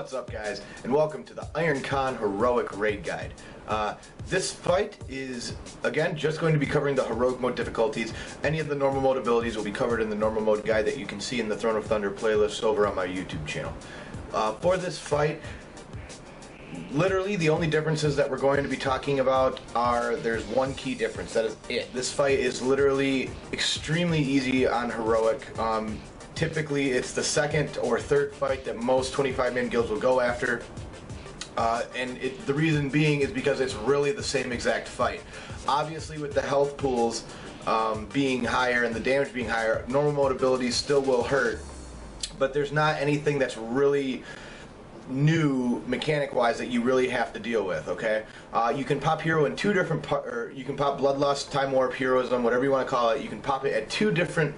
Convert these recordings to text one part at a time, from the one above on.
What's up, guys, and welcome to the Iron Khan Heroic Raid Guide. This fight is, again, just going to be covering the Heroic Mode difficulties. Any of the normal mode abilities will be covered in the normal mode guide that you can see in the Throne of Thunder playlist over on my YouTube channel. For this fight, literally the only differences that we're going to be talking about are, there's one key difference, that is it. This fight is literally extremely easy on Heroic. Typically it's the second or third fight that most 25-man guilds will go after. The reason being is because it's really the same exact fight. Obviously, with the health pools being higher and the damage being higher, normal mode abilities still will hurt, but there's not anything that's really new mechanic-wise that you really have to deal with. Okay, you can pop hero in two different, or you can pop Bloodlust, Time Warp, Heroism, whatever you want to call it. You can pop it at two different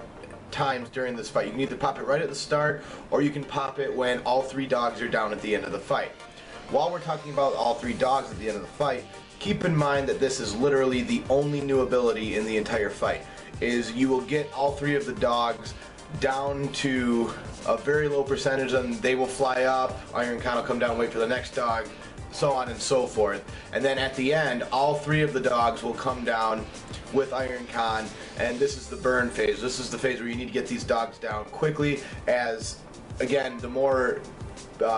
times during this fight. You can either pop it right at the start, or you can pop it when all three dogs are down at the end of the fight. While we're talking about all three dogs at the end of the fight, keep in mind that this is literally the only new ability in the entire fight. Is you will get all three of the dogs down to a very low percentage, and they will fly up. Iron Khan will come down, wait for the next dog, so on and so forth. And then at the end, all three of the dogs will come down with Iron Khan, and this is the burn phase. This is the phase where you need to get these dogs down quickly, as again, the more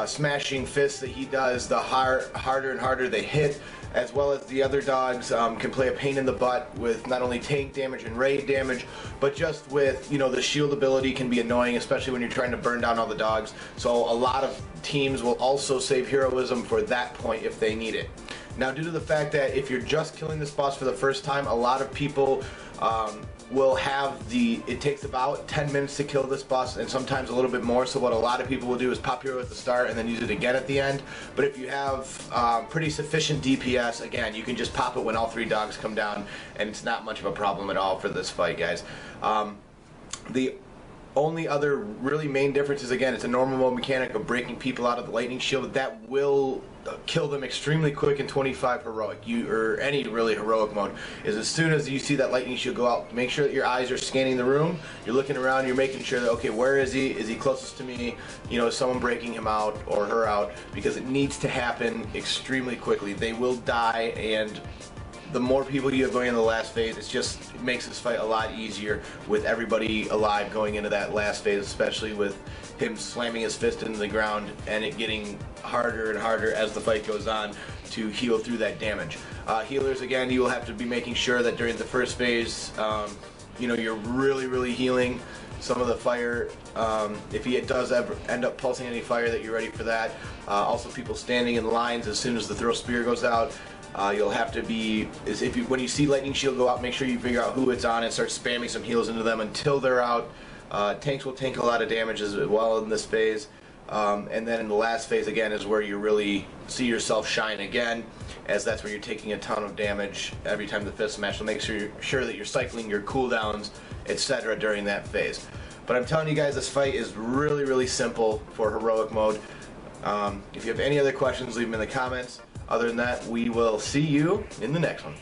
smashing fists that he does, the harder and harder they hit, as well as the other dogs can play a pain in the butt with not only tank damage and raid damage, but just with, the shield ability can be annoying, especially when you're trying to burn down all the dogs. So a lot of teams will also save heroism for that point if they need it. Now, due to the fact that if you're just killing this boss for the first time, a lot of people will have it takes about 10 minutes to kill this boss, and sometimes a little bit more. So what a lot of people will do is pop hero at the start and then use it again at the end. But if you have pretty sufficient DPS, again, you can just pop it when all three dogs come down, and it's not much of a problem at all for this fight, guys. The only other really main difference is, again, it's a normal mode mechanic of breaking people out of the lightning shield. That will kill them extremely quick in 25 heroic, or any really heroic mode. Is as soon as you see that lightning shield go out, make sure that your eyes are scanning the room. You're looking around, you're making sure that, okay, where is he? Is he closest to me? Is someone breaking him out or her out? Because it needs to happen extremely quickly. They will die, and the more people you have going into the last phase, it makes this fight a lot easier with everybody alive going into that last phase, especially with him slamming his fist into the ground and it getting harder and harder as the fight goes on to heal through that damage. Healers, again, you will have to be making sure that during the first phase, you're really healing some of the fire. If he does ever end up pulsing any fire, that you're ready for that. Also, people standing in lines as soon as the throw spear goes out. You'll have to be, when you see lightning shield go out, make sure you figure out who it's on and start spamming some heals into them until they're out. Tanks will tank a lot of damage as well in this phase. And then in the last phase, again, is where you really see yourself shine again, as that's where you're taking a ton of damage every time the fist smash. So make sure that you're cycling your cooldowns, etc. during that phase. But I'm telling you guys, this fight is really simple for heroic mode. If you have any other questions, leave them in the comments. Other than that, we will see you in the next one.